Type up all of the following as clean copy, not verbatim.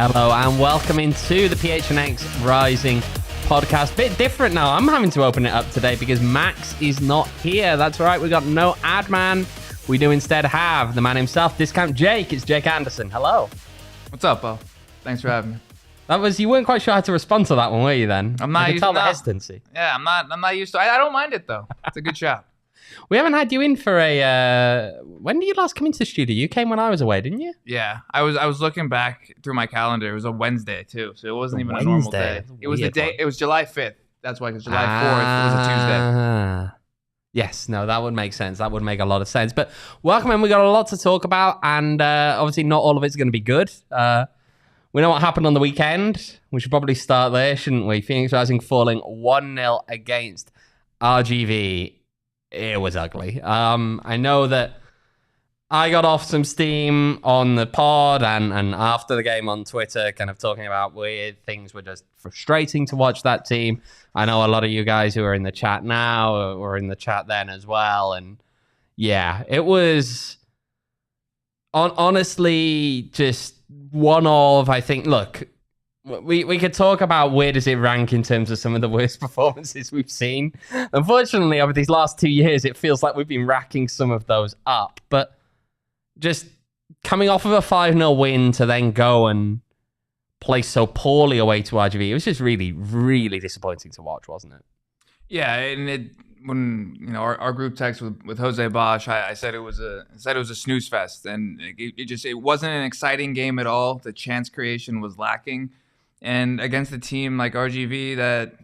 Hello and welcome into the PHNX Rising podcast. Bit different now. I'm having to open it up today because Max is not here. That's right. We got no ad man. We do instead have the man himself, Discount Jake. It's Jake Anderson. Hello. What's up, Bo? Thanks for having me. You weren't quite sure how to respond to that one, were you then? I'm not I could tell the hesitancy. Yeah, I'm not used to it. I don't mind it though. It's a good shout. We haven't had you in for a... when did you last come into the studio? You came when I was away, didn't you? Yeah, I was looking back through my calendar. It was a Wednesday too, so it wasn't even a normal day. It was the day. It was July 5th. That's why, because July 4th was a Tuesday. Yes, no, that would make sense. That would make a lot of sense. But welcome in. We got a lot to talk about, and obviously not all of it's going to be good. We know what happened on the weekend. We should probably start there, shouldn't we? Phoenix Rising falling 1-0 against RGV. It was ugly. I know that I got off some steam on the pod and after the game on Twitter, kind of talking about weird things were just frustrating to watch that team. I know a lot of you guys who are in the chat now were in the chat then as well. And yeah, it was honestly just one of, I think, look, we could talk about where does it rank in terms of some of the worst performances we've seen. Unfortunately, over these last 2 years, it feels like we've been racking some of those up. But just coming off of a 5-0 win to then go and play so poorly away to RGV, it was just really, really disappointing to watch, wasn't it? Yeah, and when our group text with Jose Bosch, I said it was a snooze fest, and it wasn't an exciting game at all. The chance creation was lacking. And against a team like RGV that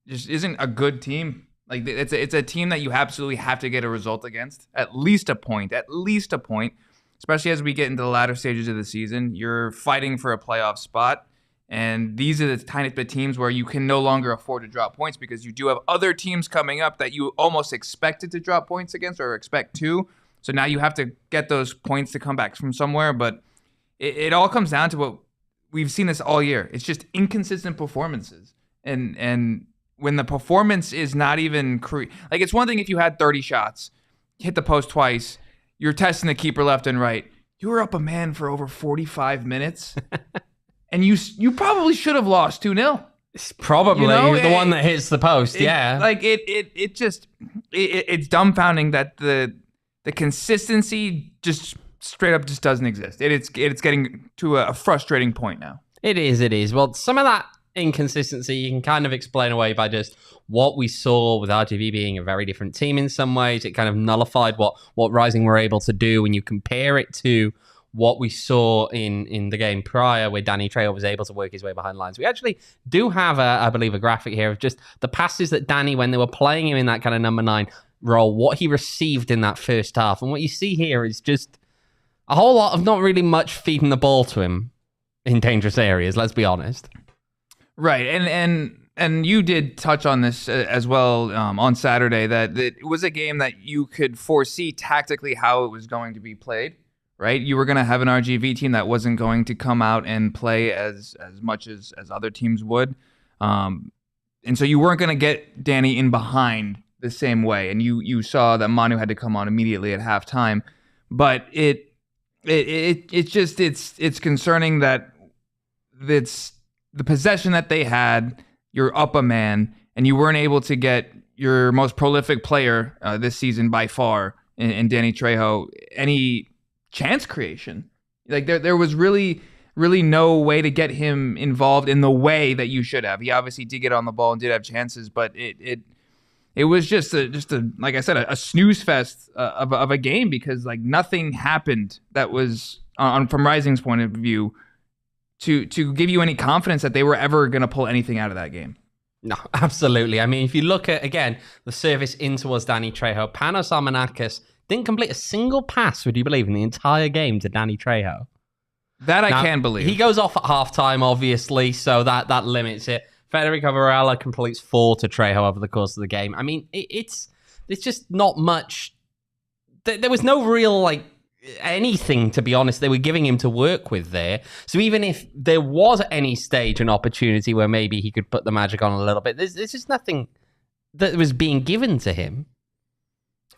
just isn't a good team, like it's a team that you absolutely have to get a result against, at least a point, especially as we get into the latter stages of the season. You're fighting for a playoff spot, and these are the tiny bit teams where you can no longer afford to drop points because you do have other teams coming up that you almost expected to drop points against or expect to. So now you have to get those points to come back from somewhere, but it all comes down to what we've seen this all year. It's just inconsistent performances. And when the performance is not even... like, it's one thing if you had 30 shots, hit the post twice, you're testing the keeper left and right. You were up a man for over 45 minutes, and you probably should have lost 2-0. It's probably the one that hits the post, yeah. Like, it's dumbfounding that the consistency just... straight up just doesn't exist. It's getting to a frustrating point now. It is. Well, some of that inconsistency you can kind of explain away by just what we saw with RGV being a very different team in some ways. It kind of nullified what Rising were able to do when you compare it to what we saw in the game prior where Danny Trejo was able to work his way behind lines. We actually do have, I believe, a graphic here of just the passes that Danny, when they were playing him in that kind of number 9 role, what he received in that first half. And what you see here is just a whole lot of not really much feeding the ball to him in dangerous areas, let's be honest. Right, and you did touch on this as well on Saturday, that it was a game that you could foresee tactically how it was going to be played, right? You were going to have an RGV team that wasn't going to come out and play as much as other teams would. And so you weren't going to get Danny in behind the same way, and you saw that Manu had to come on immediately at halftime. But it's concerning that it's the possession that they had. You're up a man, and you weren't able to get your most prolific player this season by far in Danny Trejo any chance creation. Like there was really no way to get him involved in the way that you should have. He obviously did get on the ball and did have chances, but it was just a like I said, a snooze fest of a game, because like nothing happened that was from Rising's point of view to give you any confidence that they were ever going to pull anything out of that game. No, absolutely. I mean, if you look at, again, the service in towards Danny Trejo, Panos Armanakis didn't complete a single pass, would you believe, in the entire game to Danny Trejo. That I can believe. He goes off at halftime, obviously, so that limits it. Federico Varela completes 4 to Trejo over the course of the game. I mean, it's just not much. There was no real, anything, to be honest, they were giving him to work with there. So even if there was at any stage an opportunity where maybe he could put the magic on a little bit, there's just nothing that was being given to him.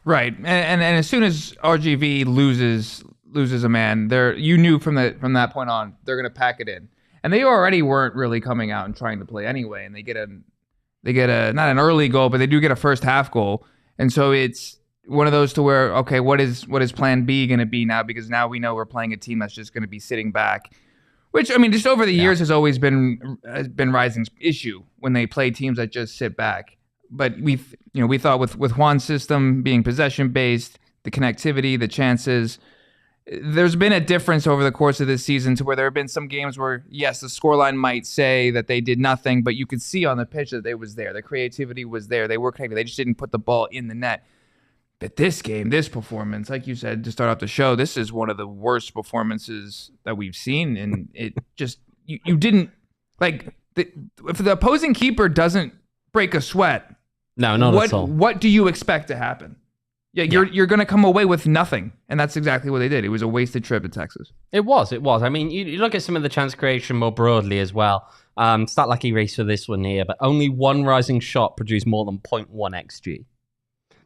Right. And as soon as RGV loses a man, you knew from that point on, they're going to pack it in. and they already weren't really coming out and trying to play anyway. And they get a not an early goal, but they do get a first half goal. And so it's one of those to where, okay, what is plan B going to be now? Because now we know we're playing a team that's just going to be sitting back, which, I mean, just over the years has always been Rising's issue when they play teams that just sit back. But we thought with Juan's system being possession based, the connectivity, the chances, there's been a difference over the course of this season to where there have been some games where, yes, the scoreline might say that they did nothing, but you could see on the pitch that it was there. The creativity was there. They were connected. They just didn't put the ball in the net. But this game, this performance, like you said, to start off the show, this is one of the worst performances that we've seen. And it just, you didn't, like, if the opposing keeper doesn't break a sweat, no, not at all. What do you expect to happen? You're going to come away with nothing. And that's exactly what they did. It was a wasted trip to Texas. It was. I mean, you look at some of the chance creation more broadly as well. Stat lucky race for this one here, but only one Rising shot produced more than 0.1 XG.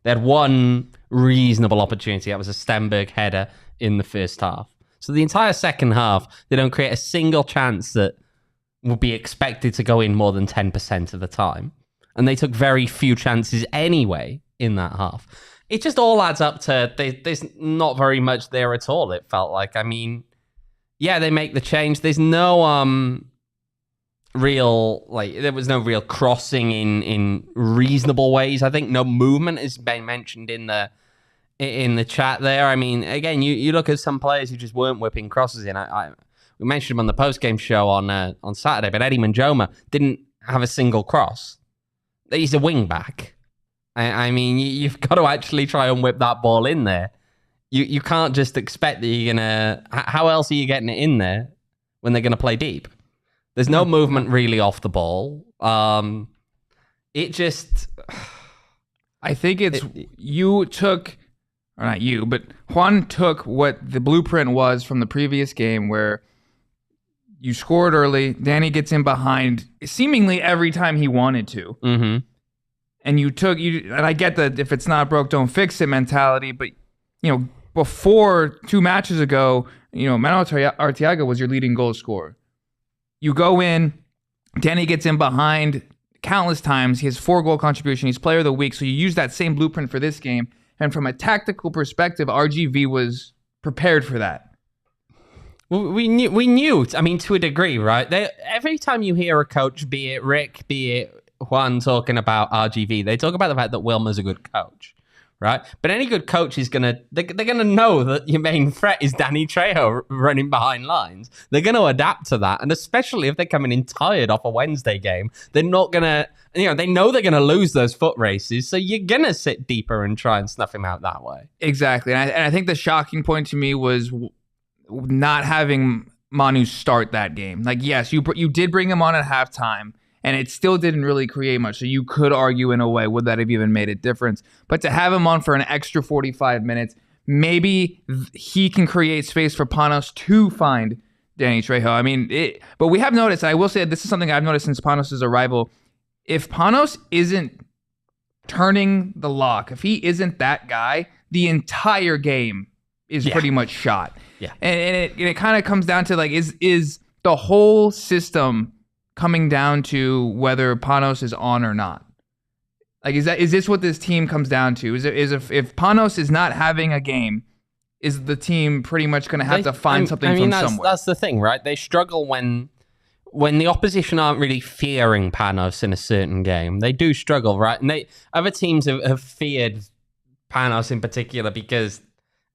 They had one reasonable opportunity. That was a Stenberg header in the first half. So the entire second half, they don't create a single chance that would be expected to go in more than 10% of the time. And they took very few chances anyway in that half. It just all adds up to there's not very much there at all, it felt like. I mean, yeah, they make the change. There's no real, like, there was no real crossing in reasonable ways. I think no movement has been mentioned in the chat there. I mean, again, you look at some players who just weren't whipping crosses in. We mentioned him on the post-game show on Saturday, but Eddie Manjoma didn't have a single cross. He's a wing back. I mean, you've got to actually try and whip that ball in there. You can't just expect that you're going to... How else are you getting it in there when they're going to play deep? There's no movement really off the ball. It just... I think you took... Or not you, but Juan took what the blueprint was from the previous game where you scored early, Danny gets in behind seemingly every time he wanted to. Mm-hmm. And and I get that if it's not broke, don't fix it mentality, but, before 2 matches ago, Manuel Arteaga was your leading goal scorer. You go in, Danny gets in behind countless times. He has 4-goal contribution. He's player of the week. So you use that same blueprint for this game. And from a tactical perspective, RGV was prepared for that. Well, we knew. I mean, to a degree, right? Every time you hear a coach, be it Rick, be it Juan, talking about RGV, they talk about the fact that Wilmer's a good coach, right? But any good coach is they're gonna know that your main threat is Danny Trejo running behind lines. They're gonna adapt to that, and especially if they're coming in tired off a Wednesday game, they're not gonna. They know they're gonna lose those foot races, so you're gonna sit deeper and try and snuff him out that way. Exactly, and I think the shocking point to me was not having Manu start that game. Like, yes, you did bring him on at halftime. And it still didn't really create much. So you could argue in a way, would that have even made a difference? But to have him on for an extra 45 minutes, maybe he can create space for Panos to find Danny Trejo. I mean, but we have noticed, I will say this is something I've noticed since Panos' arrival. If Panos isn't turning the lock, if he isn't that guy, the entire game is pretty much shot. Yeah. And it kind of comes down to, like, is the whole system coming down to whether Panos is on or not? Like, is this what this team comes down to? If Panos is not having a game, is the team pretty much going to have to find something from somewhere? That's the thing, right? They struggle when the opposition aren't really fearing Panos in a certain game. They do struggle, right? And other teams have feared Panos in particular because,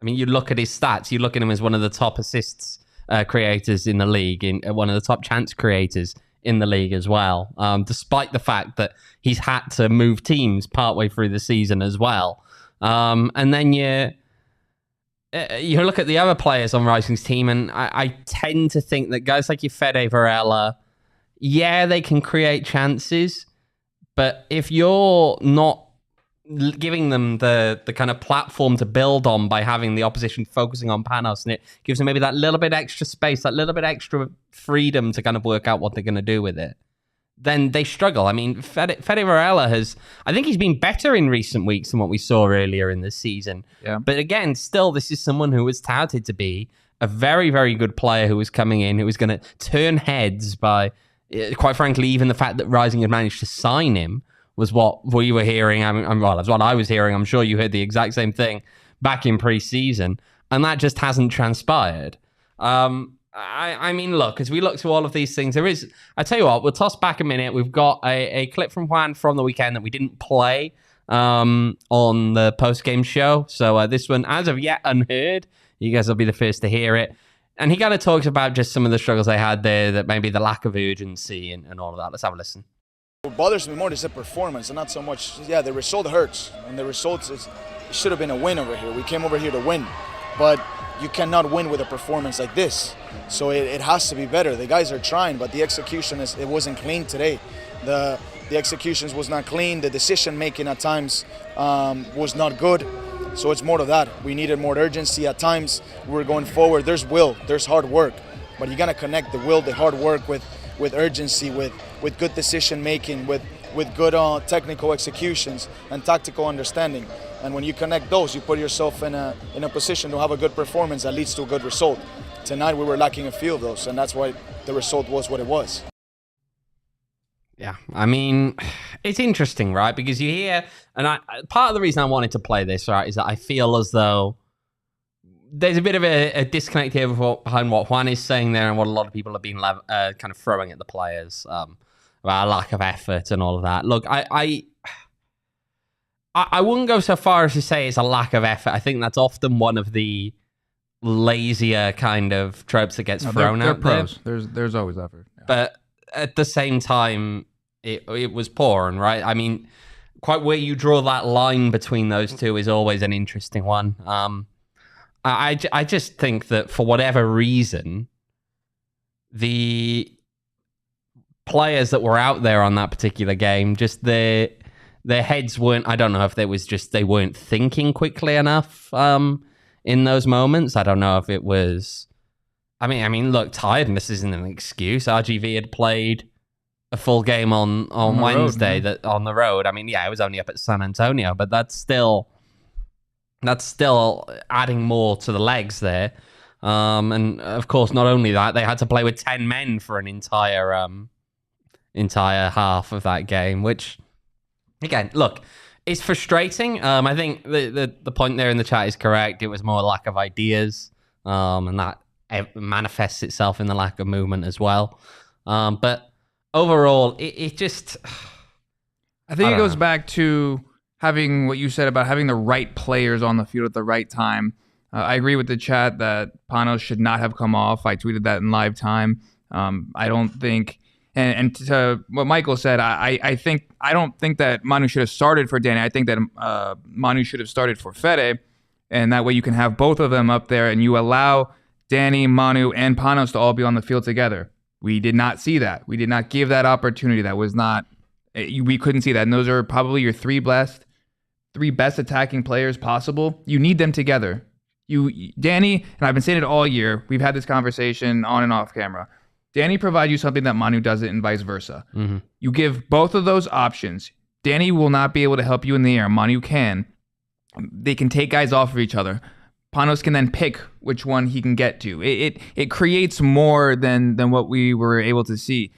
I mean, you look at his stats, you look at him as one of the top assists creators in the league, one of the top chance creators in the league as well, despite the fact that he's had to move teams partway through the season as well. And then you look at the other players on Rising's team, and I tend to think that guys like your Fede Varela, they can create chances, but if you're not giving them the kind of platform to build on by having the opposition focusing on Panos, and it gives them maybe that little bit extra space, that little bit extra freedom to kind of work out what they're going to do with it, then they struggle. I mean, Fede Varela I think he's been better in recent weeks than what we saw earlier in the season. Yeah. But again, still, this is someone who was touted to be a very, very good player who was coming in, who was going to turn heads by, quite frankly, even the fact that Rising had managed to sign him was what we were hearing. Well, that's what I was hearing. I'm sure you heard the exact same thing back in pre-season, and that just hasn't transpired. I mean, look, as we look to all of these things, I tell you what, we'll toss back a minute. We've got a clip from Juan from the weekend that we didn't play on the post-game show. So this one, as of yet, unheard. You guys will be the first to hear it. And he kind of talks about just some of the struggles they had there, that maybe the lack of urgency and all of that. Let's have a listen. What bothers me more is the performance and not so much, the result hurts. And the results, it should have been a win over here. We came over here to win. But you cannot win with a performance like this. So it has to be better. The guys are trying, but the execution, it wasn't clean today. The executions was not clean. The decision-making at times was not good. So it's more of that. We needed more urgency at times. We were going forward. There's will, there's hard work. But you got to connect the will, the hard work with urgency, with good decision-making, with good technical executions and tactical understanding. And when you connect those, you put yourself in a position to have a good performance that leads to a good result. Tonight we were lacking a few of those, and that's why the result was what it was. Yeah, I mean, it's interesting, right? Because you hear, and part of the reason I wanted to play this, right, is that I feel as though there's a bit of a disconnect here behind what Juan is saying there and what a lot of people have been kind of throwing at the players about a lack of effort and all of that. Look, I wouldn't go so far as to say it's a lack of effort. I think that's often one of the lazier kind of tropes that gets thrown out there. They're pros. There's always effort. Yeah. But at the same time, it was poor, right? I mean, quite where you draw that line between those two is always an interesting one. I just think that for whatever reason, the players that were out there on that particular game, just their heads weren't, I don't know if it was just they weren't thinking quickly enough in those moments. I don't know if it was, I mean, look, tiredness isn't an excuse. RGV had played a full game on Wednesday on the road. I mean, yeah, it was only up at San Antonio, but that's still adding more to the legs there. And of course, not only that, they had to play with 10 men for an entire half of that game, which, again, look, it's frustrating. I think the point there in the chat is correct. It was more lack of ideas, and that manifests itself in the lack of movement as well. But overall, it just... I think it goes back to having what you said about having the right players on the field at the right time. I agree with the chat that Panos should not have come off. I tweeted that in live time. I don't think... And to what Michael said, I don't think that Manu should have started for Danny. I think that Manu should have started for Fede, and that way you can have both of them up there, and you allow Danny, Manu, and Panos to all be on the field together. We did not see that. We did not give that opportunity. That was not. We couldn't see that. And those are probably your three best attacking players possible. You need them together. Danny, and I've been saying it all year. We've had this conversation on and off camera. Danny provides you something that Manu doesn't, and vice versa. Mm-hmm. You give both of those options. Danny will not be able to help you in the air. Manu can. They can take guys off of each other. Panos can then pick which one he can get to. It creates more than what we were able to see.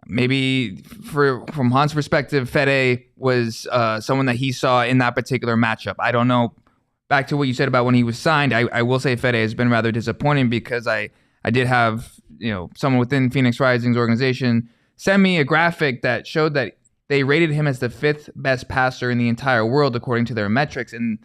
Maybe from Han's perspective, Fede was someone that he saw in that particular matchup. I don't know. Back to what you said about when he was signed, I will say Fede has been rather disappointing because I did have someone within Phoenix Rising's organization send me a graphic that showed that they rated him as the 5th best passer in the entire world according to their metrics, and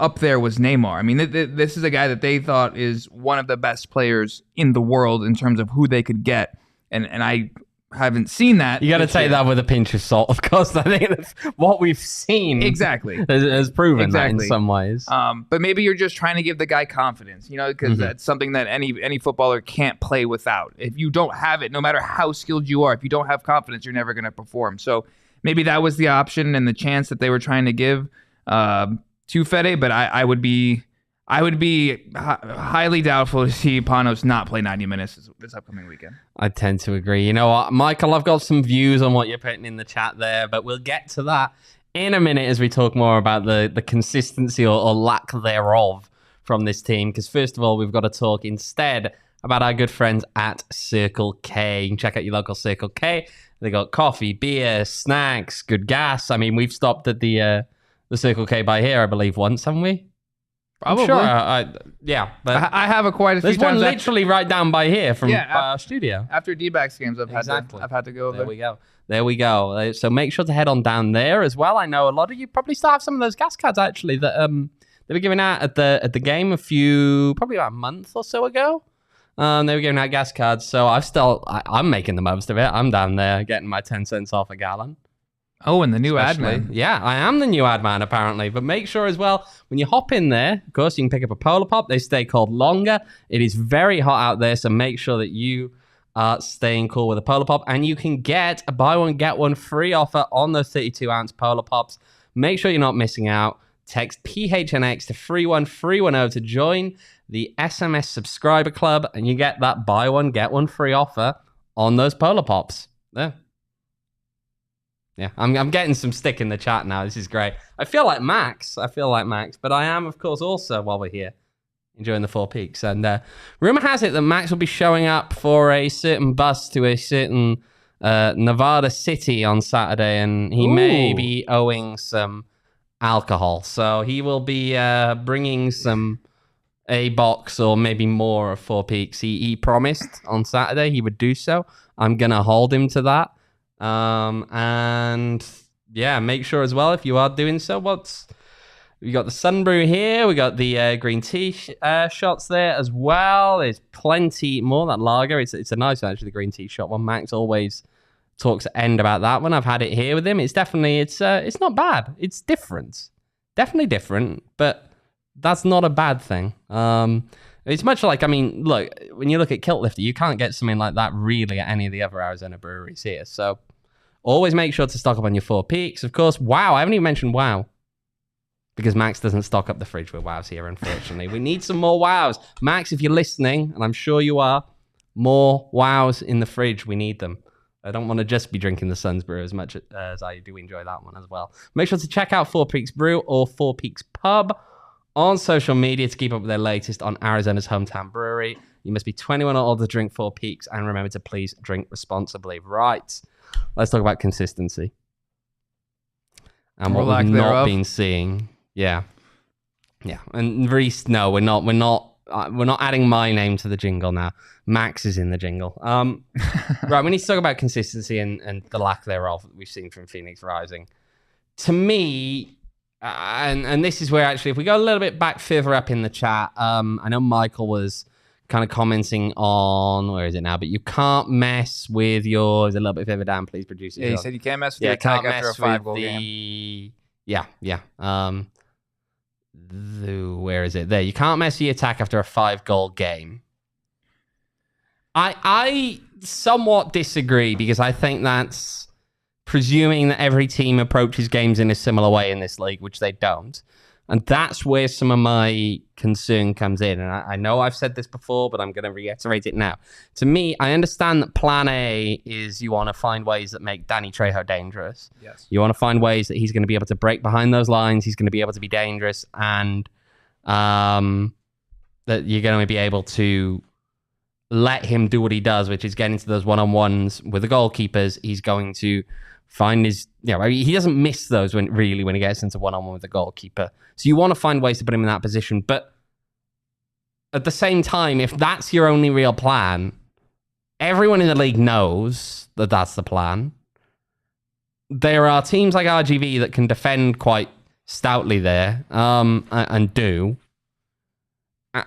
up there was Neymar. I mean, this is a guy that they thought is one of the best players in the world in terms of who they could get, and I haven't seen that. You got to take that with a pinch of salt, of course. I think that's what we've seen. Exactly. Has proven that in some ways. But maybe you're just trying to give the guy confidence, because that's something that any footballer can't play without. If you don't have it, no matter how skilled you are, if you don't have confidence, you're never going to perform. So maybe that was the option and the chance that they were trying to give to Fede, but I would be highly doubtful to see Panos not play 90 minutes this upcoming weekend. I tend to agree. You know what, Michael, I've got some views on what you're putting in the chat there, but we'll get to that in a minute as we talk more about the consistency or lack thereof from this team, because first of all, we've got to talk instead about our good friends at Circle K. You can check out your local Circle K. They got coffee, beer, snacks, good gas. I mean, we've stopped at the Circle K by here, I believe, once, haven't we? Probably. I'm sure. Yeah. But I have quite a few there's one times. literally right down by here from our studio. After D-backs games, I've had to go over there. There we go. So make sure to head on down there as well. I know a lot of you probably still have some of those gas cards actually that they were giving out at the game probably about a month or so ago. They were giving out gas cards, so I'm making the most of it. I'm down there getting my 10 cents off a gallon. Oh, and the new ad man. Yeah, I am the new ad man, apparently. But make sure as well, when you hop in there, of course, you can pick up a Polar Pop. They stay cold longer. It is very hot out there, so make sure that you are staying cool with a Polar Pop. And you can get a buy one, get one free offer on those 32-ounce Polar Pops. Make sure you're not missing out. Text PHNX to 31310 to join the SMS subscriber club, and you get that buy one, get one free offer on those Polar Pops. There. Yeah, I'm getting some stick in the chat now. This is great. I feel like Max, but I am, of course, also, while we're here, enjoying the Four Peaks. And rumor has it that Max will be showing up for a certain bus to a certain Nevada city on Saturday, and he may be owing some alcohol. So he will be bringing a box or maybe more of Four Peaks. He promised on Saturday he would do so. I'm going to hold him to that. And yeah, make sure as well if you are doing so. We got the Sunbrew here. We got the green tea shots there as well. There's plenty more. That lager, it's a nice one, actually, the green tea shot one. Max always talks at end about that one. I've had it here with him. It's definitely it's not bad. It's different, definitely different, but that's not a bad thing. It's much like, I mean, look, when you look at Kilt Lifter, you can't get something like that really at any of the other Arizona breweries here. So always make sure to stock up on your Four Peaks. Of course, WoW. I haven't even mentioned WoW because Max doesn't stock up the fridge with WoWs here, unfortunately. We need some more WoWs. Max, if you're listening, and I'm sure you are, more WoWs in the fridge. We need them. I don't want to just be drinking the Suns Brew as much as I do enjoy that one as well. Make sure to check out Four Peaks Brew or Four Peaks Pub on social media to keep up with their latest on Arizona's hometown brewery. You must be 21 or older to drink Four Peaks, and remember to please drink responsibly. Right. Let's talk about consistency and what we've not been seeing. Yeah. And Reese, no, we're not adding my name to the jingle now. Max is in the jingle. Right, we need to talk about consistency and the lack thereof that we've seen from Phoenix Rising. To me, and this is where actually, if we go a little bit back further up in the chat, I know Michael was kind of commenting on, where is it now? But you can't mess with yours. A little bit further down, please, producer. Yeah, he said you can't mess with your attack after a 5-goal game. Yeah. Where is it? There. You can't mess with your attack after a 5-goal game. I somewhat disagree because I think that's presuming that every team approaches games in a similar way in this league, which they don't. And that's where some of my concern comes in. And I know I've said this before, but I'm going to reiterate it now. To me, I understand that plan A is you want to find ways that make Danny Trejo dangerous. Yes. You want to find ways that he's going to be able to break behind those lines. He's going to be able to be dangerous. And that you're going to be able to let him do what he does, which is get into those one-on-ones with the goalkeepers. He's going to find his, he doesn't miss those when he gets into one-on-one with the goalkeeper. So you want to find ways to put him in that position. But at the same time, if that's your only real plan, everyone in the league knows that that's the plan. There are teams like RGV that can defend quite stoutly there, and do.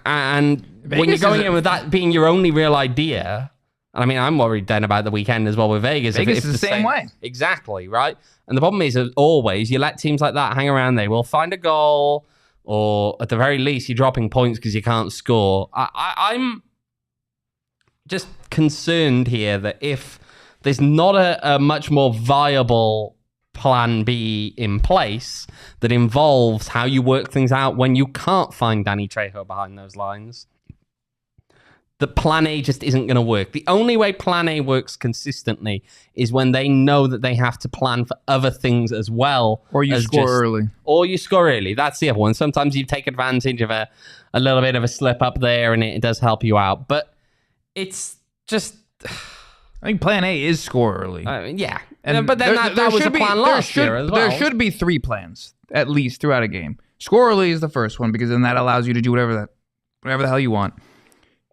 And Vegas, when you're going in with that being your only real idea, I mean, I'm worried then about the weekend as well with Vegas. Vegas is the same way. Exactly, right? And the problem is, as always, you let teams like that hang around. They will find a goal, or at the very least, you're dropping points because you can't score. I'm just concerned here that if there's not a much more viable plan B in place that involves how you work things out when you can't find Danny Trejo behind those lines, that plan A just isn't going to work. The only way plan A works consistently is when they know that they have to plan for other things as well. Or you score early. Or you score early. That's the other one. Sometimes you take advantage of a little bit of a slip up there, and it does help you out. But it's just... I think plan A is score early. Yeah. But then that was a plan last year as well. There should be 3 plans, at least, throughout a game. Score early is the first one, because then that allows you to do whatever the hell you want.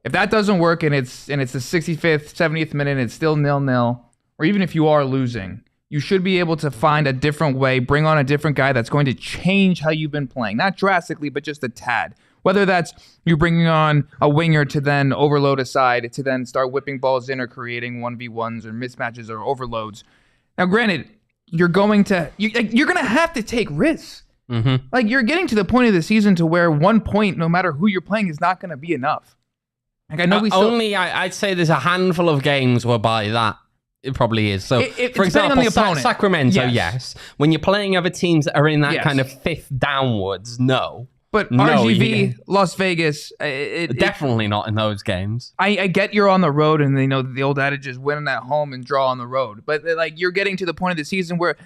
If that doesn't work and it's the 65th, 70th minute, it's still 0-0, or even if you are losing, you should be able to find a different way, bring on a different guy that's going to change how you've been playing. Not drastically, but just a tad. Whether that's you bringing on a winger to then overload a side, to then start whipping balls in or creating 1v1s or mismatches or overloads. Now, granted, you're going to have to take risks. Mm-hmm. Like, you're getting to the point of the season to where 1 point, no matter who you're playing, is not going to be enough. Like, I know I'd say there's a handful of games whereby that it probably is. So, for example, on the opponent. Sacramento, yes. When you're playing other teams that are in that Yes. kind of fifth downwards, no. But No, RGV, Las Vegas, Definitely not in those games. I get you're on the road, and they know the old adage is win at home and draw on the road. But like, you're getting to the point of the season where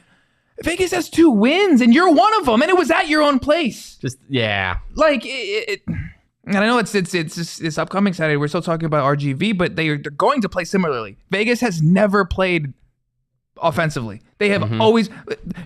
Vegas has 2 wins, and you're one of them, and it was at your own place. Just yeah. Like and I know it's this upcoming Saturday. We're still talking about RGV, but they're going to play similarly. Vegas has never played offensively. They have always.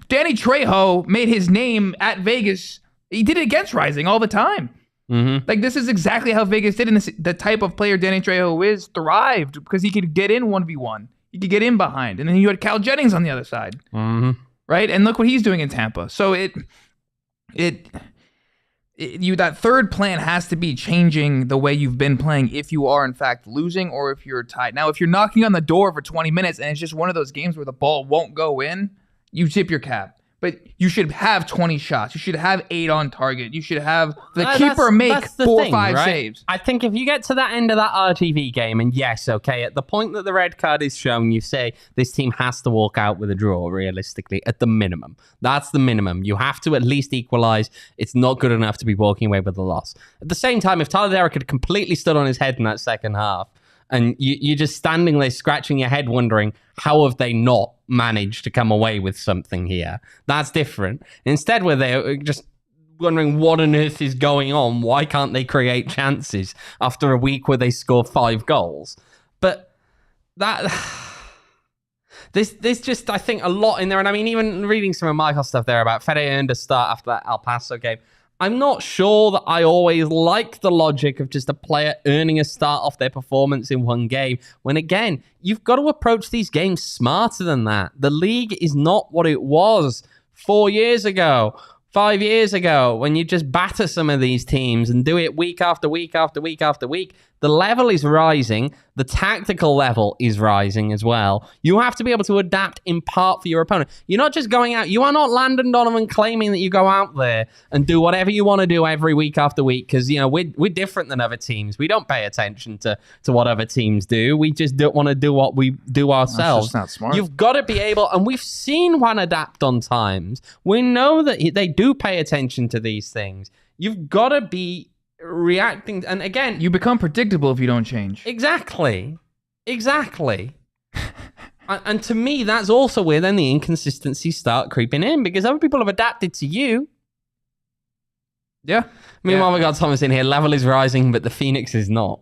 Danny Trejo made his name at Vegas. He did it against Rising all the time. Mm-hmm. Like, this is exactly how Vegas did, and the type of player Danny Trejo is thrived because he could get in 1v1. He could get in behind, and then you had Cal Jennings on the other side, right? And look what he's doing in Tampa. So that third plan has to be changing the way you've been playing if you are in fact losing or if you're tied. Now, if you're knocking on the door for 20 minutes and it's just one of those games where the ball won't go in, you tip your cap. But you should have 20 shots. You should have 8 on target. You should have the keeper make 4 or 5 saves. I think if you get to that end of that RGV game, and yes, okay, at the point that the red card is shown, you say this team has to walk out with a draw, realistically, at the minimum. That's the minimum. You have to at least equalize. It's not good enough to be walking away with a loss. At the same time, if Tyler Derrick had completely stood on his head in that second half, and you're just standing there scratching your head wondering, how have they not managed to come away with something here? That's different. Instead, we're there just wondering what on earth is going on. Why can't they create chances after a week where they score 5 goals? But that... There's just, I think, a lot in there. And I mean, even reading some of Michael's stuff there about Fede earned a start after that El Paso game. I'm not sure that I always like the logic of just a player earning a start off their performance in one game, when again, you've got to approach these games smarter than that. The league is not what it was 4 years ago, 5 years ago, when you just batter some of these teams and do it week after week after week after week. The level is rising. The tactical level is rising as well. You have to be able to adapt in part for your opponent. You're not just going out. You are not Landon Donovan claiming that you go out there and do whatever you want to do every week after week, because, you know, we're different than other teams. We don't pay attention to what other teams do. We just don't want to do what we do ourselves. That's just not smart. You've got to be able, and we've seen Juan adapt on times. We know that they do pay attention to these things. You've got to be reacting, and again, you become predictable if you don't change. Exactly. And to me, that's also where then the inconsistencies start creeping in, because other people have adapted to you. Yeah. Meanwhile, we got Thomas in here. Level is rising, but the Phoenix is not.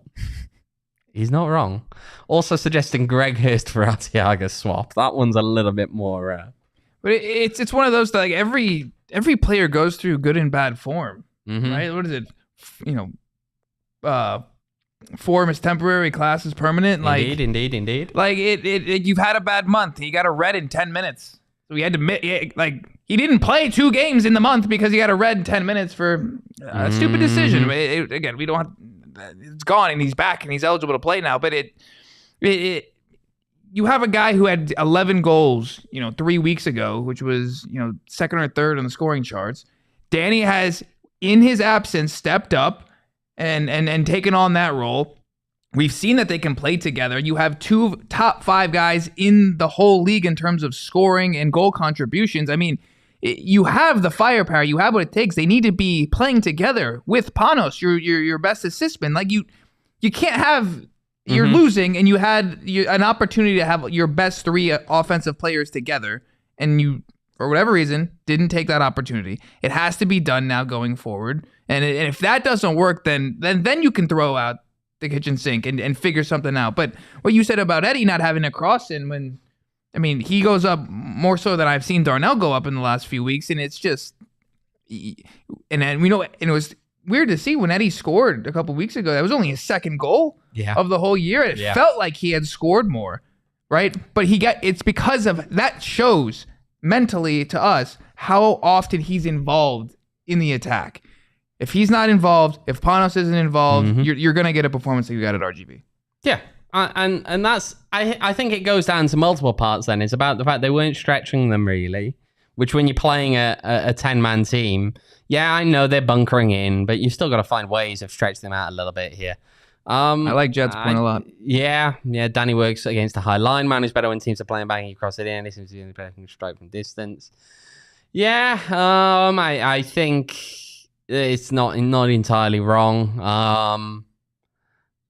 He's not wrong. Also suggesting Greg Hurst for Arteaga swap. That one's a little bit more. But it's one of those that, like, every player goes through good and bad form, right? What is it? You know, form is temporary, class is permanent. Like, Indeed. Like, you've had a bad month. He got a red in 10 minutes. So he had to he didn't play 2 games in the month because he got a red in 10 minutes for a stupid decision. Again, we don't have, it's gone, and he's back and he's eligible to play now. But you have a guy who had 11 goals, 3 weeks ago, which was, second or third on the scoring charts. Danny has, in his absence, stepped up and taken on that role. We've seen that they can play together. You have 2 top 5 guys in the whole league in terms of scoring and goal contributions. I mean, you have the firepower. You have what it takes. They need to be playing together with Panos, your best assistman. Like, you can't have. You're losing, and you had an opportunity to have your best 3 offensive players together, and you, for whatever reason, didn't take that opportunity. It has to be done now going forward. And if that doesn't work, then you can throw out the kitchen sink and figure something out. But what you said about Eddie not having a cross in he goes up more so than I've seen Darnell go up in the last few weeks, and it's just, and then we know, and it was weird to see when Eddie scored a couple weeks ago. That was only his second goal of the whole year. It felt like he had scored more, right? But it's because of that shows mentally to us how often he's involved in the attack. If he's not involved, if Panos isn't involved, you're going to get a performance that you got at RGV. Yeah. And that's, I think it goes down to multiple parts then. It's about the fact they weren't stretching them really, which when you're playing a 10-man team, yeah, I know they're bunkering in, but you've still got to find ways of stretching them out a little bit here. I like Jed's point a lot. Yeah. Danny works against a high line man who's better when teams are playing banging across it in. He seems to be the only player who can strike from distance. Yeah, I think it's not entirely wrong.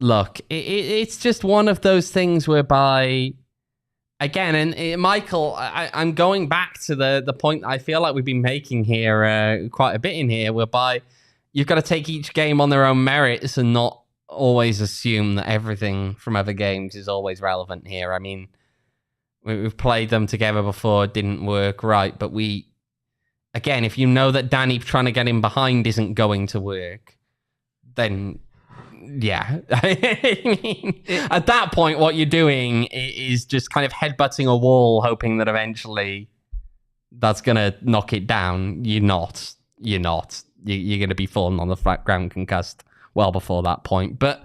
Look, it's just one of those things whereby, again, and Michael, I'm going back to the point I feel like we've been making here quite a bit in here, whereby you've got to take each game on their own merits and not always assume that everything from other games is always relevant here. I mean, we've played them together before, it didn't work right, but again, if you know that Danny trying to get him behind isn't going to work, then yeah. I mean, at that point, what you're doing is just kind of headbutting a wall, hoping that eventually that's going to knock it down. You're not. You're going to be falling on the flat ground concussed well before that point. But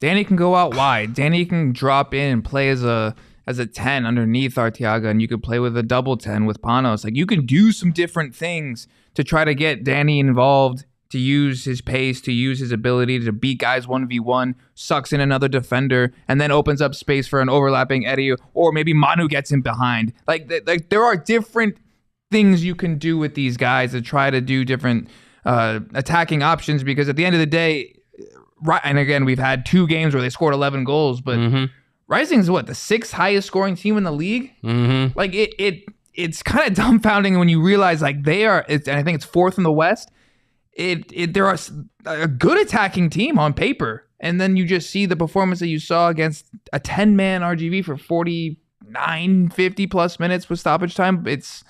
Danny can go out wide. Danny can drop in and play as a 10 underneath Arteaga, and you could play with a double 10 with Panos. Like, you can do some different things to try to get Danny involved, to use his pace, to use his ability to beat guys 1v1, sucks in another defender, and then opens up space for an overlapping Eddie, or maybe Manu gets him behind. Like there are different things you can do with these guys to try to do different attacking options, because at the end of the day, right, and again, we've had 2 games where they scored 11 goals, but Rising is what, the 6th highest scoring team in the league? Like it's kind of dumbfounding when you realize like they are, and I think it's 4th in the West. They're a good attacking team on paper, and then you just see the performance that you saw against a 10-man RGV for 49, 50 plus minutes with stoppage time. It's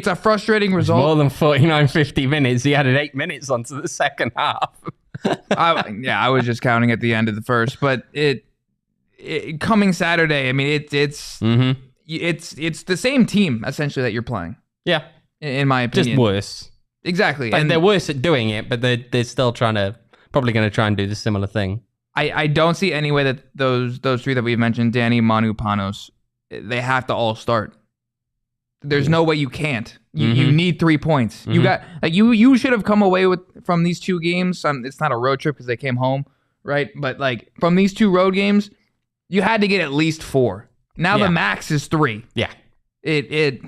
a frustrating result. More than 49, 50 minutes. He added 8 minutes onto the second half. I was just counting at the end of the first, but coming Saturday, I mean, it's the same team essentially that you're playing. Yeah, in my opinion, just worse. Exactly. And they're worse at doing it, but they're still probably going to try and do the similar thing. I don't see any way that those 3 that we've mentioned, Danny, Manu, Panos, they have to all start. There's no way you can't. You need 3 points. You got you should have come away from these 2 games. It's not a road trip because they came home, right? But like from these 2 road games, you had to get at least 4. Now the max is 3. Yeah. You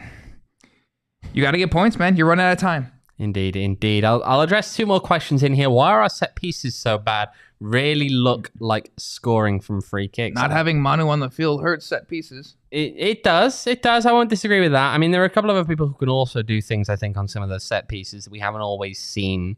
got to get points, man. You're running out of time. Indeed. I'll address 2 more questions in here. Why are our set pieces so bad? Really look like scoring from free kicks. Not having Manu on the field hurts set pieces. It does. I won't disagree with that. I mean, there are a couple of other people who can also do things, I think, on some of those set pieces that we haven't always seen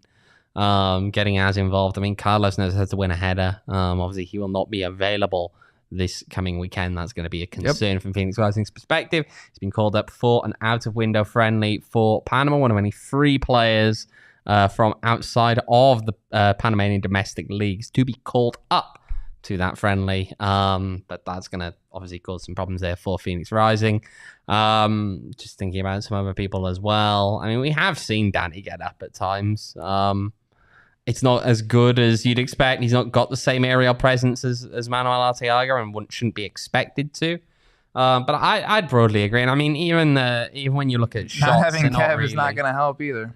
getting as involved. I mean, Carlos knows how to win a header. Obviously, he will not be available this coming weekend. That's going to be a concern from Phoenix Rising's perspective. He's been called up for an out-of-window friendly for Panama, one of only 3 players from outside of the Panamanian domestic leagues to be called up to that friendly. But that's going to obviously cause some problems there for Phoenix Rising. Just thinking about some other people as well. I mean, we have seen Danny get up at times. It's not as good as you'd expect. He's not got the same aerial presence as Manuel Arteaga and shouldn't be expected to. But I'd broadly agree. And I mean, even when you look at shots, not having Kev is not going to help either.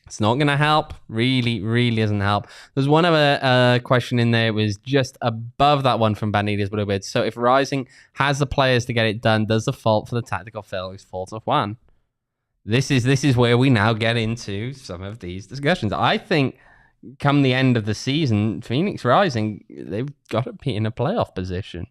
It's not going to help. Really doesn't help. There's one other question in there. It was just above that one from Banitas Bluebirds. So if Rising has the players to get it done, does the fault for the tactical failures fall to Juan? This is where we now get into some of these discussions. I think come the end of the season, Phoenix Rising, they've got to be in a playoff position.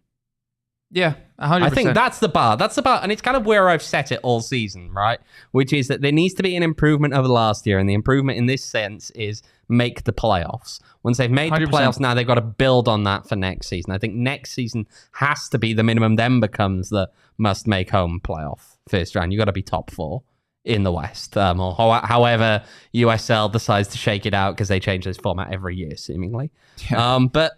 Yeah, 100%. I think that's the bar. And it's kind of where I've set it all season, right? Which is that there needs to be an improvement over last year, and the improvement in this sense is make the playoffs. Once they've made 100%. The playoffs now, they've got to build on that for next season. I think next season has to be the minimum, then becomes the must-make-home playoff first round. You've got to be top 4 in the West, or however USL decides to shake it out, because they change this format every year, seemingly. Yeah. But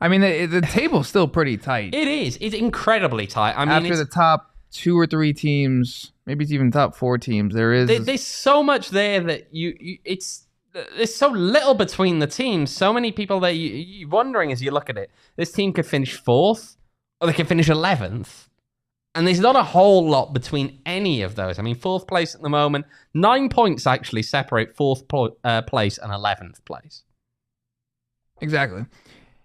I mean, the table's still pretty tight. It is. It's incredibly tight. I mean, after the top 2 or 3 teams, maybe it's even top 4 teams, there's so much there that there's so little between the teams. So many people that you're wondering as you look at it. This team could finish 4th, or they could finish 11th. And there's not a whole lot between any of those. I mean, 4th place at the moment, 9 points actually separate 4th place and 11th place. Exactly.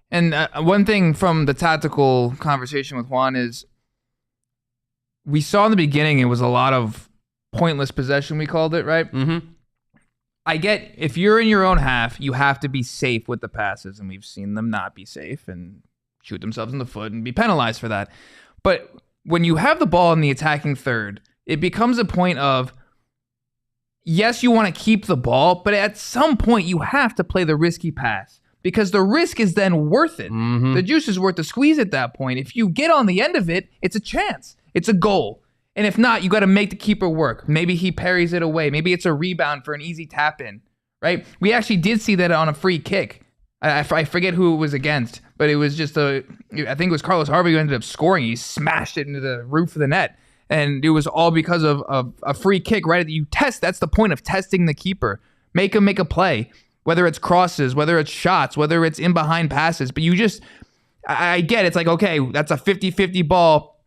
And one thing from the tactical conversation with Juan is we saw in the beginning it was a lot of pointless possession, we called it, right? Mm-hmm. I get if you're in your own half, you have to be safe with the passes, and we've seen them not be safe and shoot themselves in the foot and be penalized for that. But when you have the ball in the attacking third, it becomes a point of, yes, you want to keep the ball, but at some point you have to play the risky pass. Because the risk is then worth it. Mm-hmm. The juice is worth the squeeze at that point. If you get on the end of it, it's a chance. It's a goal. And if not, you got to make the keeper work. Maybe he parries it away. Maybe it's a rebound for an easy tap in, right? We actually did see that on a free kick. I forget who it was against, but it was just I think it was Carlos Harvey who ended up scoring. He smashed it into the roof of the net. And it was all because of a free kick, right? You test. That's the point of testing the keeper. Make him make a play. Whether it's crosses, whether it's shots, whether it's in behind passes. But I get it. It's like, okay, that's a 50-50 ball.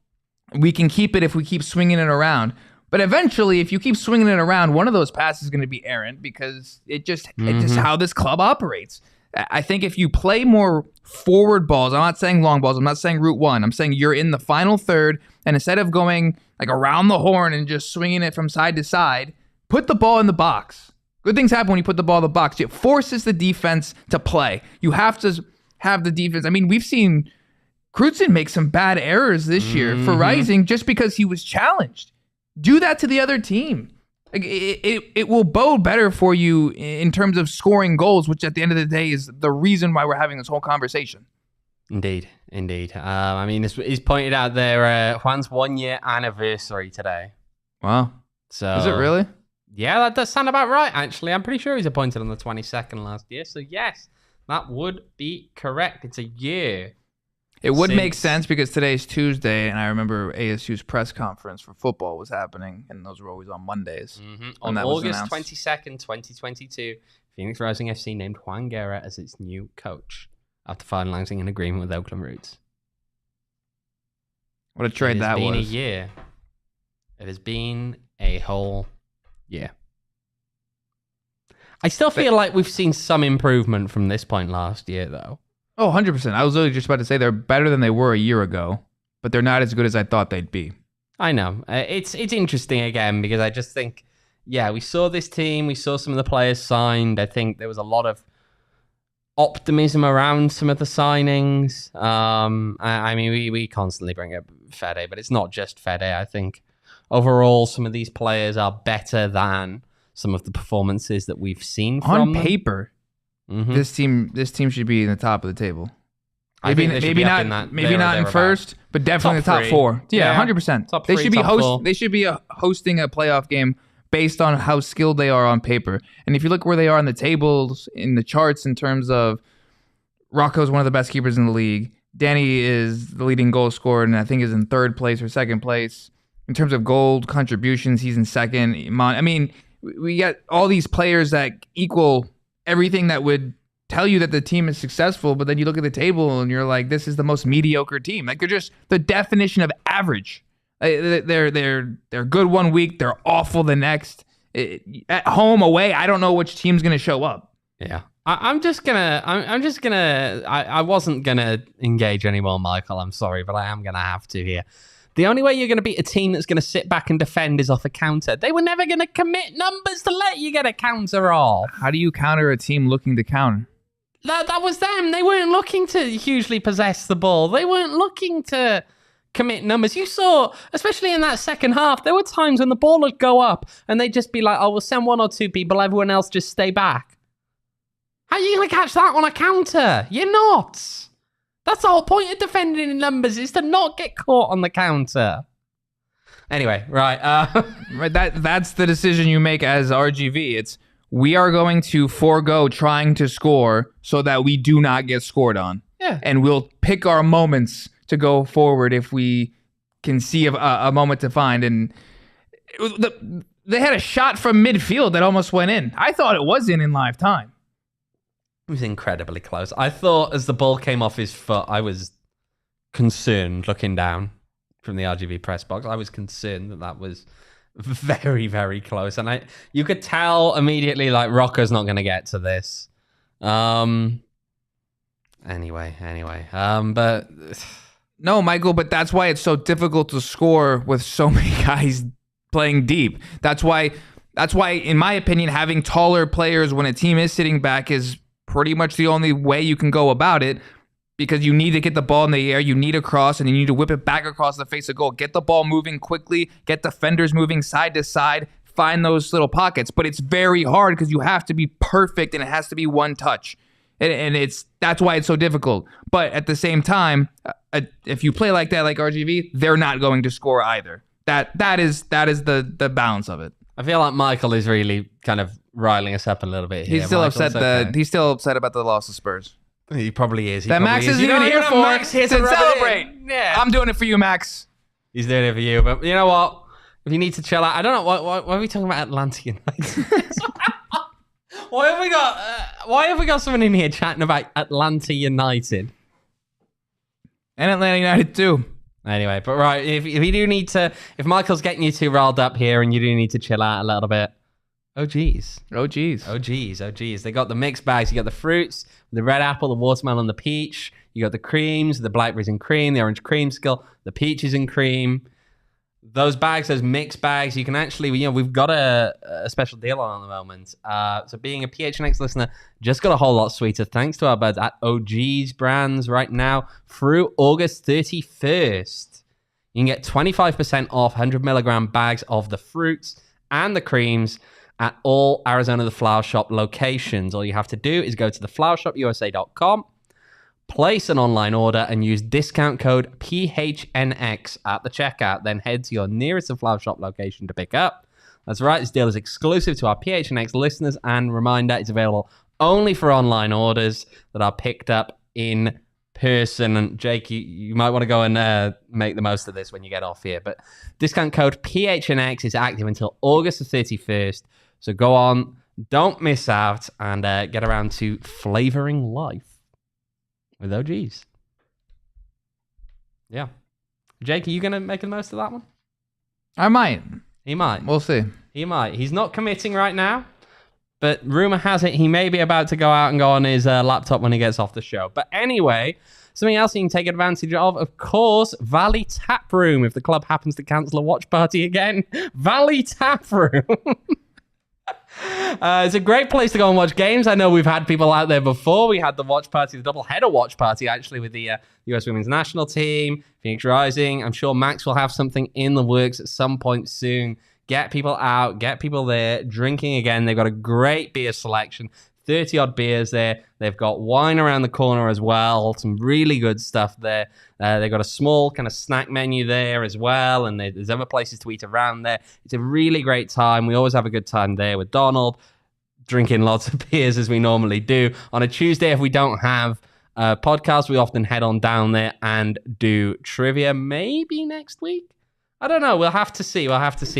We can keep it if we keep swinging it around. But eventually, if you keep swinging it around, one of those passes is going to be errant because it's just how this club operates. I think if you play more forward balls, I'm not saying long balls, I'm not saying route one, I'm saying you're in the final third, and instead of going like around the horn and just swinging it from side to side, put the ball in the box. Good things happen when you put the ball in the box. It forces the defense to play. You have to have the defense. I mean, we've seen Crutzen make some bad errors this year for Rising just because he was challenged. Do that to the other team. Like, it will bode better for you in terms of scoring goals, which at the end of the day is the reason why we're having this whole conversation. Indeed. I mean, he's pointed out there, Juan's 1-year anniversary today. Wow. So is it really? Yeah, that does sound about right, actually. I'm pretty sure he's appointed on the 22nd last year. So, yes, that would be correct. It's a year. It would make sense because today's Tuesday, and I remember ASU's press conference for football was happening, and those were always on Mondays. Mm-hmm. On August 22nd, 2022, Phoenix Rising FC named Juan Guerra as its new coach after finalizing an agreement with Oakland Roots. What a trade that was. It has been a year. It has been a whole year. I still feel like we've seen some improvement from this point last year, though. Oh, 100%. I was literally just about to say they're better than they were a year ago, but they're not as good as I thought they'd be. I know. It's interesting again because I just think, yeah, we saw this team. We saw some of the players signed. I think there was a lot of optimism around some of the signings. I mean, we constantly bring up Fede, but it's not just Fede. I think overall, some of these players are better than some of the performances that we've seen from them. Paper. Mm-hmm. This team should be in the top of the table. Maybe not in first, but definitely in the top 4. Yeah, 100%. They should be hosting a playoff game based on how skilled they are on paper. And if you look where they are in the tables, in the charts, in terms of Rocco's one of the best keepers in the league. Danny is the leading goal scorer, and I think is in 3rd place or 2nd place. In terms of goal contributions, he's in 2nd. I mean, we got all these players that equal everything that would tell you that the team is successful, but then you look at the table and you're like, this is the most mediocre team. Like, they're just the definition of average. They're good one week, they're awful the next. At home, away, I don't know which team's going to show up. Yeah. I wasn't going to engage anymore, Michael. I'm sorry, but I am going to have to here. The only way you're going to beat a team that's going to sit back and defend is off a counter. They were never going to commit numbers to let you get a counter off. How do you counter a team looking to counter? That was them. They weren't looking to hugely possess the ball. They weren't looking to commit numbers. You saw, especially in that second half, there were times when the ball would go up and they'd just be like, oh, we'll send 1 or 2 people, everyone else just stay back. How are you going to catch that on a counter? You're not. That's the whole point of defending in numbers, is to not get caught on the counter. Anyway, right. Right. That's the decision you make as RGV. It's, we are going to forego trying to score so that we do not get scored on. Yeah. And we'll pick our moments to go forward if we can see a moment to find. And they had a shot from midfield that almost went in. I thought it was in live time. It was incredibly close. I thought as the ball came off his foot, I was concerned looking down from the RGV press box. I was concerned that was very, very close. And you could tell immediately, like, Rocco's not going to get to this. Anyway. But no, Michael, but that's why it's so difficult to score with so many guys playing deep. That's why, in my opinion, having taller players when a team is sitting back is pretty much the only way you can go about it, because you need to get the ball in the air, you need a cross, and you need to whip it back across the face of goal. Get the ball moving quickly, get defenders moving side to side, find those little pockets. But it's very hard because you have to be perfect and it has to be one touch. And that's why it's so difficult. But at the same time, if you play like that, like RGV, they're not going to score either. That is the balance of it. I feel like Michael is really kind of riling us up a little bit here. He's still Michael's upset okay. He's still upset about the loss of Spurs. He probably is. That Max isn't even here for Max here to celebrate. Yeah. I'm doing it for you, Max. He's doing it for you. But you know what? If you need to chill out, I don't know. Why are we talking about Atlanta United? Why have we got someone in here chatting about Atlanta United? And Atlanta United too. Anyway, but right, if you do need to, if Michael's getting you too riled up here and you do need to chill out a little bit, oh geez. They got the mixed bags. You got the fruits, the red apple, the watermelon, the peach. You got the creams, the blackberries and cream, the orange creamsicle, the peaches and cream. Those bags, those mixed bags, you can actually, we've got a special deal on at the moment. So being a PHNX listener, just got a whole lot sweeter thanks to our buds at OG's Brands right now through August 31st. You can get 25% off 100 milligram bags of the fruits and the creams at all Arizona The Flower Shop locations. All you have to do is go to theflowershopusa.com, place an online order, and use discount code PHNX at the checkout. Then head to your nearest The Flower Shop location to pick up. That's right, this deal is exclusive to our PHNX listeners, and reminder, it's available only for online orders that are picked up in person. And Jake, you might want to go and make the most of this when you get off here. But discount code PHNX is active until August the 31st. So go on, don't miss out, and get around to flavoring life with OGs. Yeah. Jake, are you going to make the most of that one? I might. He might. We'll see. He might. He's not committing right now, but rumor has it he may be about to go out and go on his laptop when he gets off the show. But anyway, something else you can take advantage of course, Valley Tap Room. If the club happens to cancel a watch party again, Valley Tap Room. It's a great place to go and watch games. I know we've had people out there before. We had the watch party, the double-header watch party, actually, with the US Women's National Team, Phoenix Rising. I'm sure Max will have something in the works at some point soon. Get people out, get people there, drinking again. They've got a great beer selection, 30-odd beers there. They've got wine around the corner as well, some really good stuff there. They've got a small kind of snack menu there as well, and there's other places to eat around there. It's a really great time. We always have a good time there with Donald, drinking lots of beers as we normally do. On a Tuesday, if we don't have a podcast, we often head on down there and do trivia. Maybe next week? I don't know. We'll have to see.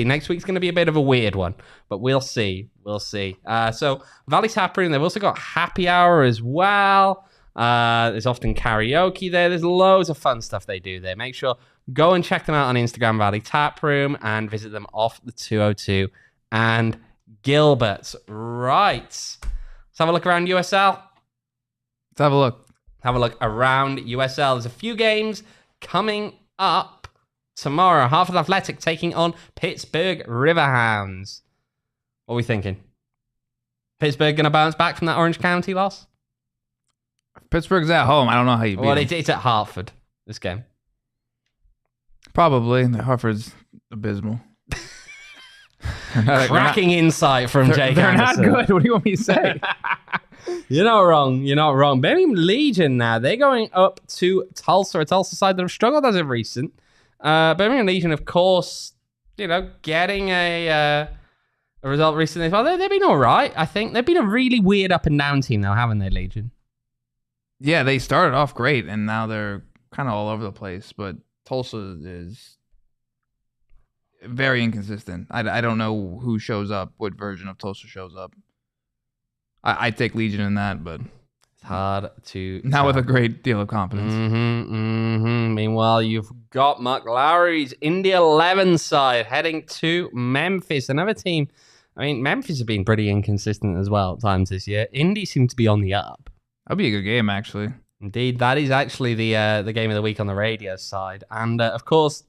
Next week's going to be a bit of a weird one, but we'll see. So Valley Tap Room, they've also got happy hour as well. There's often karaoke there. There's loads of fun stuff they do there. Make sure, go and check them out on Instagram, Valley Tap Room, and visit them off the 202 and Gilbert. Right. Let's have a look around USL. Let's have a look. Have a look around USL. There's a few games coming up tomorrow. Hartford Athletic taking on Pittsburgh Riverhounds. What are we thinking? Pittsburgh going to bounce back from that Orange County loss? Pittsburgh's at home. I don't know how you beat them. It's at Hartford, this game. Probably. Hartford's abysmal. Cracking insight from Jake Anderson. They're not good. What do you want me to say? You're not wrong. Birmingham Legion now. They're going up to Tulsa. A Tulsa side that have struggled as of recent. Birmingham Legion, of course, getting a result recently. Well, they've been all right, I think. They've been a really weird up and down team, though, haven't they, Legion? Yeah, they started off great, and now they're kind of all over the place. But Tulsa is very inconsistent. I don't know who shows up, what version of Tulsa shows up. I take Legion in that, but it's hard to not with a great deal of confidence. Meanwhile, you've got Mark Lowry's Indy 11 side heading to Memphis, another team. I mean, Memphis have been pretty inconsistent as well at times this year. Indy seem to be on the up. That'd be a good game, actually. Indeed, that is actually the game of the week on the radio side, and of course,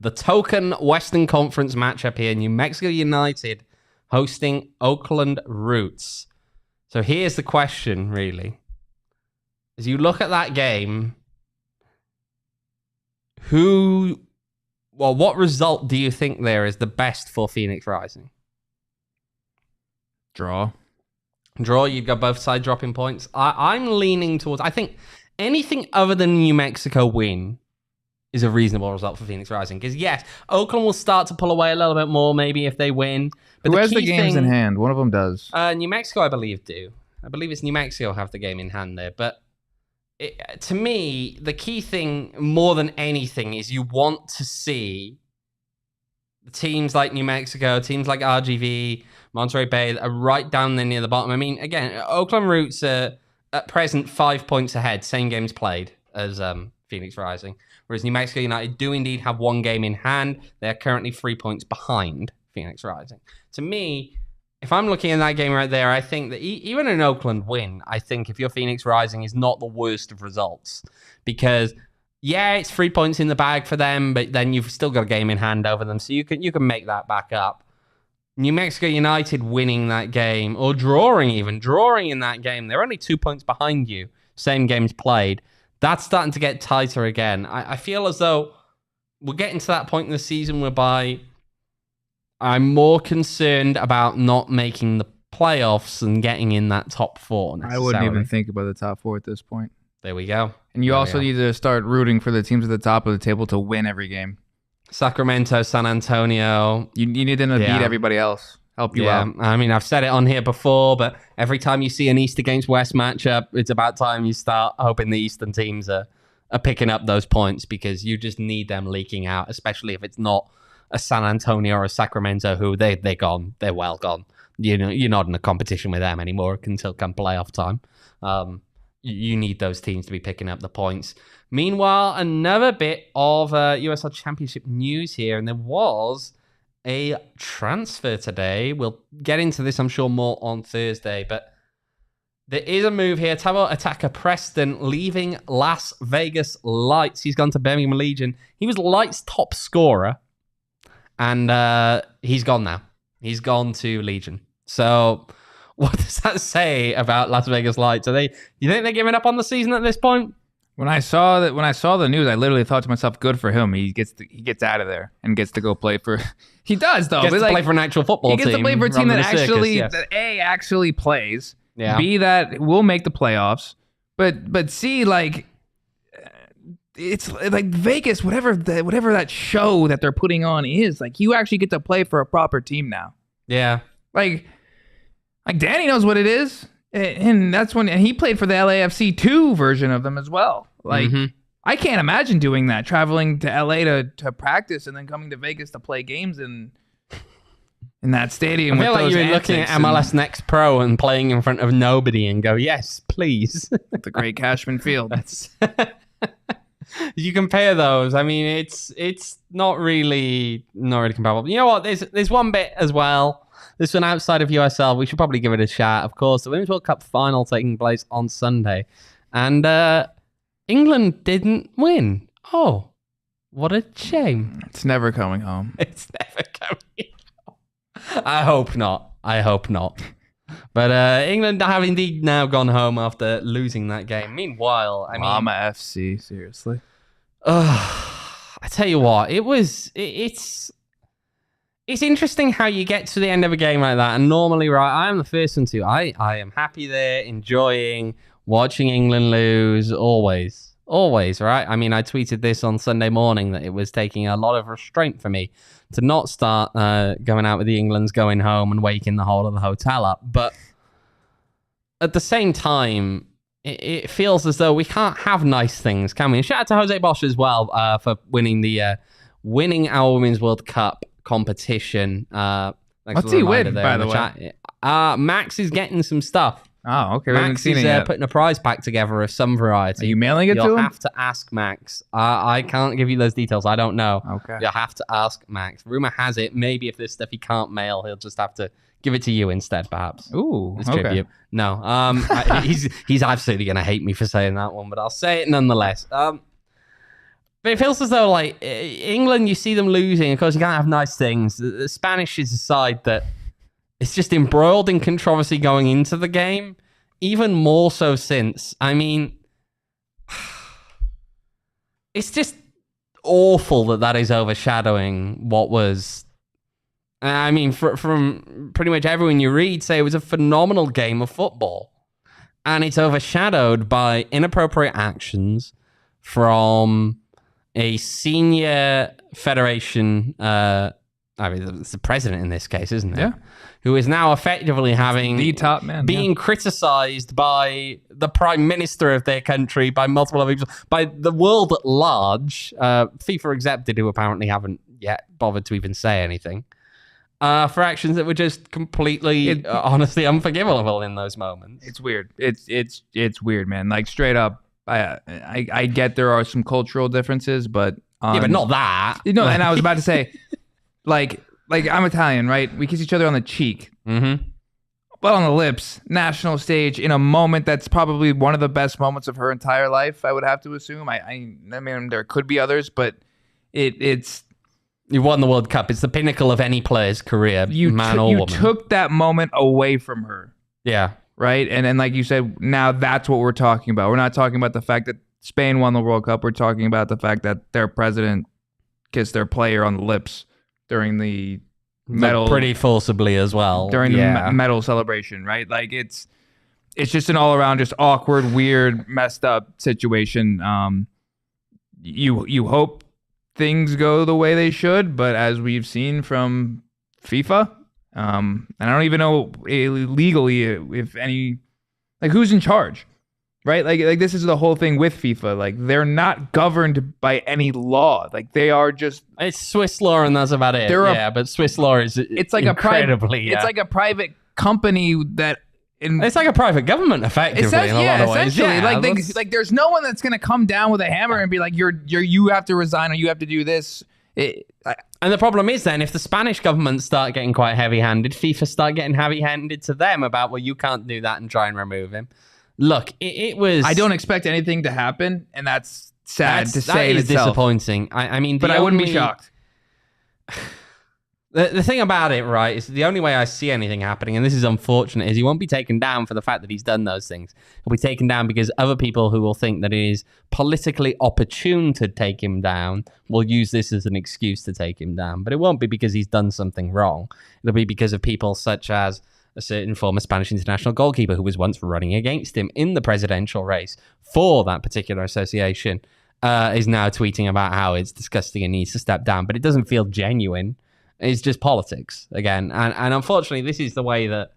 the token Western Conference matchup here: New Mexico United hosting Oakland Roots. So here's the question, really. As you look at that game, what result do you think there is the best for Phoenix Rising? Draw, you've got both sides dropping points. I'm leaning towards, I think anything other than New Mexico win is a reasonable result for Phoenix Rising. Because yes, Oakland will start to pull away a little bit more maybe if they win. But who has the games in hand? One of them does. New Mexico, I believe, do. I believe it's New Mexico have the game in hand there. But to me, the key thing more than anything is you want to see teams like New Mexico, teams like RGV, Monterey Bay that are right down there near the bottom. I mean, again, Oakland Roots are at present 5 points ahead, same games played as Phoenix Rising. Whereas New Mexico United do indeed have one game in hand. They're currently 3 points behind Phoenix Rising. To me, if I'm looking at that game right there, I think that even an Oakland win, I think if you're Phoenix Rising is not the worst of results. Because, yeah, it's 3 points in the bag for them, but then you've still got a game in hand over them. So you can make that back up. New Mexico United winning that game, or drawing in that game, they're only 2 points behind you. Same games played. That's starting to get tighter again. I feel as though we're getting to that point in the season whereby I'm more concerned about not making the playoffs and getting in that top four. I wouldn't even think about the top four at this point. There we go. And you also need to start rooting for the teams at the top of the table to win every game. Sacramento, San Antonio. You need them to beat everybody else. Help you out. I mean, I've said it on here before, but every time you see an East against West matchup, it's about time you start hoping the Eastern teams are picking up those points, because you just need them leaking out, especially if it's not a San Antonio or a Sacramento who they're gone. They're well gone. You're not in a competition with them anymore until come playoff time. You need those teams to be picking up the points. Meanwhile, another bit of USL Championship news here, and there was a transfer today. We'll get into this, I'm sure, more on Thursday, but there is a move here. Tabo attacker Preston leaving Las Vegas Lights. He's gone to Birmingham Legion. He was Lights' top scorer, and he's gone now. He's gone to Legion. So what does that say about Las Vegas Lights? You think they're giving up on the season at this point? When I saw the news, I literally thought to myself, "Good for him. He gets out of there and gets to go play for." He does though. Gets to play for an actual football team. He gets to play for a team that actually plays. Yeah. B, that will make the playoffs. But C, like, it's like Vegas, whatever that show that they're putting on is, like, you actually get to play for a proper team now. Yeah. Like Danny knows what it is. And that's when he played for the LAFC 2 version of them as well. Like, I can't imagine doing that, traveling to LA to practice and then coming to Vegas to play games in that stadium. I feel like you're looking at MLS Next Pro and playing in front of nobody and go, yes, please. The great Cashman Field. You compare those. I mean, it's not really comparable. You know what? There's one bit as well. This one outside of USL, we should probably give it a shout. Of course, the Women's World Cup final taking place on Sunday. And England didn't win. Oh, What a shame. It's never coming home. It's never coming home. I hope not. But England have indeed now gone home after losing that game. Meanwhile, Mama FC, seriously. I tell you what, it's interesting how you get to the end of a game like that. And normally, right, I am the first one to. I am happy there, enjoying watching England lose, always, right? I mean, I tweeted this on Sunday morning that it was taking a lot of restraint for me to not start going out with the Englands going home and waking the whole of the hotel up. But at the same time, it feels as though we can't have nice things, can we? And shout out to Jose Bosch as well for winning our Women's World Cup competition. What's he win, by the way? Max is getting some stuff. Oh, okay. Max is putting a prize pack together of some variety. Are you mailing it to him? You'll have to ask Max. I can't give you those details. I don't know. Okay. You'll have to ask Max. Rumor has it, maybe if there's stuff he can't mail, he'll just have to give it to you instead, perhaps. Ooh, This okay. tribute. No, he's absolutely going to hate me for saying that one, but I'll say it nonetheless. But it feels as though, like, England, you see them losing. Of course, you can't have nice things. The Spanish is a side that it's just embroiled in controversy going into the game, even more so since. I mean, it's just awful that is overshadowing what was. I mean, from pretty much everyone you read say it was a phenomenal game of football. And it's overshadowed by inappropriate actions from a senior federation, I mean, it's the president in this case, isn't it? Yeah. Who is now effectively having the top man, being criticized by the prime minister of their country, by multiple other people, by the world at large, FIFA accepted, who apparently haven't yet bothered to even say anything, for actions that were just completely, honestly unforgivable in those moments. It's weird. It's weird, man. Like, straight up, I get there are some cultural differences, but yeah, but not that. You know, and I was about to say, like I'm Italian, right? We kiss each other on the cheek, but on the lips, national stage, in a moment that's probably one of the best moments of her entire life. I would have to assume. I mean, there could be others, but it's. You won the World Cup. It's the pinnacle of any player's career, man or woman. You took that moment away from her. Yeah. Right? And then, like you said, now that's what we're talking about. We're not talking about the fact that Spain won the World Cup. We're talking about the fact that their president kissed their player on the lips during the medal. Pretty forcibly as well. During the medal celebration, right? Like, it's just an all-around, just awkward, weird, messed up situation. You hope things go the way they should, but as we've seen from FIFA, and I don't even know legally if any, like, who's in charge, right? Like this is the whole thing with FIFA. Like, they're not governed by any law. Like, they are just. It's Swiss law, and that's about it. But Swiss law is like incredibly. It's like a private company that. It's like a private government, effectively. In a lot of ways. Essentially. Like there's no one that's gonna come down with a hammer and be like, you have to resign or you have to do this. And the problem is then, if the Spanish government start getting quite heavy-handed, FIFA start getting heavy-handed to them about, well, you can't do that, and try and remove him. Look, it was. I don't expect anything to happen, and that's sad to say. That is disappointing. I mean, but I wouldn't be shocked. The thing about it, right, is the only way I see anything happening, and this is unfortunate, is he won't be taken down for the fact that he's done those things. He'll be taken down because other people who will think that it is politically opportune to take him down will use this as an excuse to take him down. But it won't be because he's done something wrong. It'll be because of people such as a certain former Spanish international goalkeeper who was once running against him in the presidential race for that particular association, is now tweeting about how it's disgusting and needs to step down. But it doesn't feel genuine. It's just politics again, and unfortunately, this is the way that.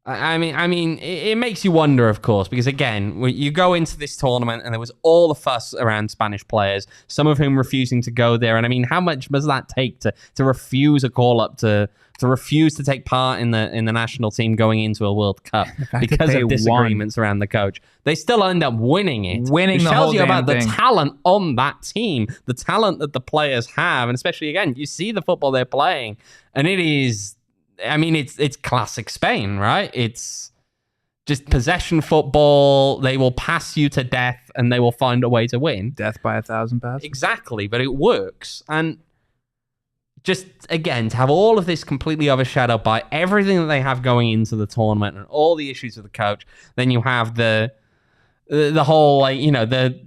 I mean, it makes you wonder, of course, because again, you go into this tournament and there was all the fuss around Spanish players, some of whom refusing to go there, and I mean, how much does that take to refuse a call up to refuse to take part in the national team going into a World Cup because of disagreements around the coach? They still end up winning it. Which tells you about the talent on that team, the talent that the players have, and especially, again, you see the football they're playing, and it is. I mean, it's classic Spain, right? It's just possession football. They will pass you to death and they will find a way to win. Death by 1,000 passes. Exactly, but it works. And just, again, to have all of this completely overshadowed by everything that they have going into the tournament and all the issues with the coach, then you have the whole, like, you know, the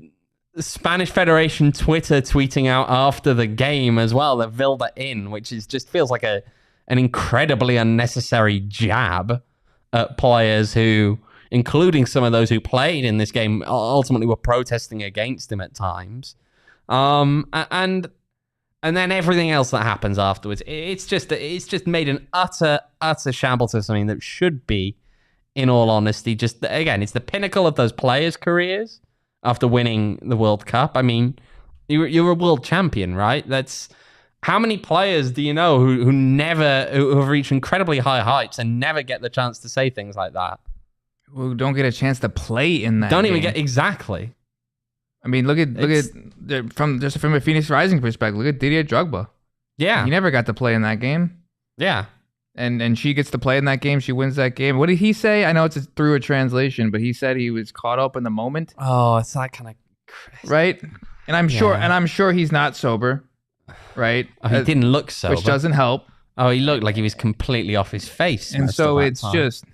Spanish Federation Twitter tweeting out after the game as well, the Vilda in, which is just feels like an incredibly unnecessary jab at players who, including some of those who played in this game, ultimately were protesting against him at times. And then everything else that happens afterwards, it's just made an utter shambles of something that should be, in all honesty, just, again, it's the pinnacle of those players' careers after winning the World Cup. I mean, you're a world champion, right? That's how many players do you know who have reached incredibly high heights and never get the chance to say things like that? Who don't get a chance to play in that. Don't even get exactly. I mean, look at from a Phoenix Rising perspective. Look at Didier Drogba. Yeah, he never got to play in that game. Yeah, and she gets to play in that game. She wins that game. What did he say? I know it's through a translation, but he said he was caught up in the moment. Oh, it's that kind of right. And I'm sure he's not sober, right? Oh, he didn't look sober, which doesn't help. Oh, he looked like he was completely off his face. And so it's just,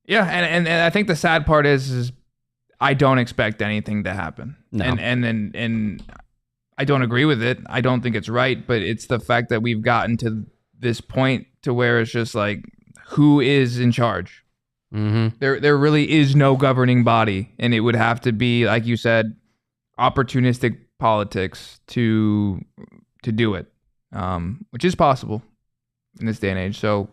yeah. And I think the sad part is I don't expect anything to happen. No. And I don't agree with it. I don't think it's right, but it's the fact that we've gotten to this point to where it's just like, who is in charge? Mm-hmm. There really is no governing body, and it would have to be, like you said, opportunistic politics to do it, which is possible in this day and age. So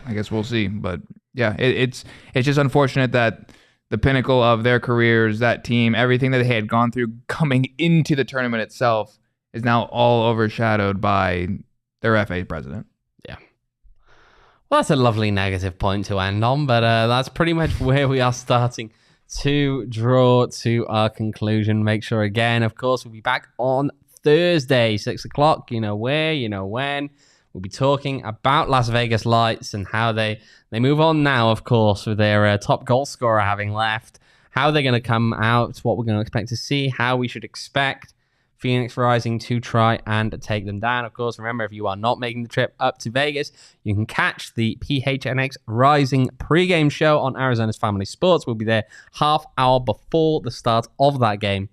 I guess we'll see. But yeah, it's just unfortunate that the pinnacle of their careers, that team, everything that they had gone through coming into the tournament itself is now all overshadowed by their FA president. Yeah. Well, that's a lovely negative point to end on, but that's pretty much where we are starting to draw to our conclusion. Make sure, again, of course, we'll be back on Thursday, 6 o'clock. You know where, you know when. We'll be talking about Las Vegas Lights and how they move on now, of course, with their top goal scorer having left, how they're going to come out, what we're going to expect to see, how we should expect Phoenix Rising to try and take them down. Of course, remember, if you are not making the trip up to Vegas, you can catch the PHNX Rising pregame show on Arizona's Family Sports. We'll be there half hour before the start of that game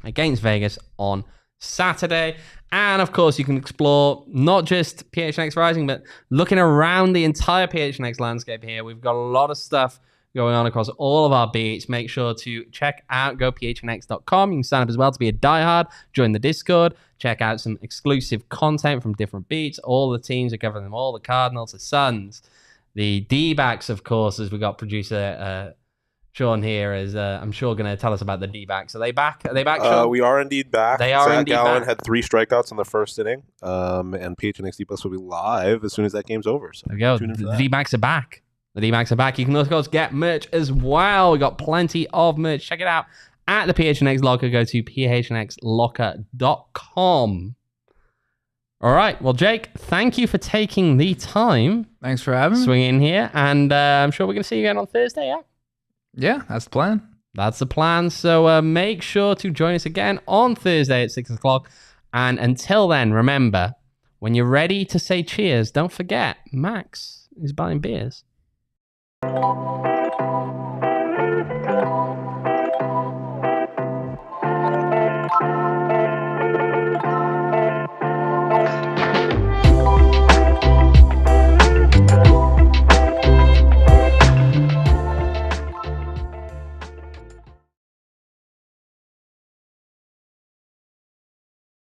against Vegas on Saturday. And of course, you can explore not just PHNX Rising, but looking around the entire PHNX landscape here. We've got a lot of stuff going on across all of our beats. Make sure to check out gophnx.com. You can sign up as well to be a diehard, join the Discord, check out some exclusive content from different beats. All the teams are covering them all, the Cardinals, the Suns, the D-backs, of course, as we got producer Sean here is, I'm sure, going to tell us about the D-backs. Are they back? Sean? We are indeed back. They are indeed Gallen back. had 3 strikeouts in the first inning, and PHNX D-Plus will be live as soon as that game's over. So there we go. The D-backs are back. The D-backs are back. You can, of course, get merch as well. We got plenty of merch. Check it out at the PHNX Locker. Go to phnxlocker.com. All right. Well, Jake, thank you for taking the time. Thanks for having me. Swing in here, and I'm sure we're going to see you again on Thursday, yeah? Yeah, that's the plan. That's the plan. So make sure to join us again on Thursday at 6 o'clock. And until then, remember, when you're ready to say cheers, don't forget, Max is buying beers.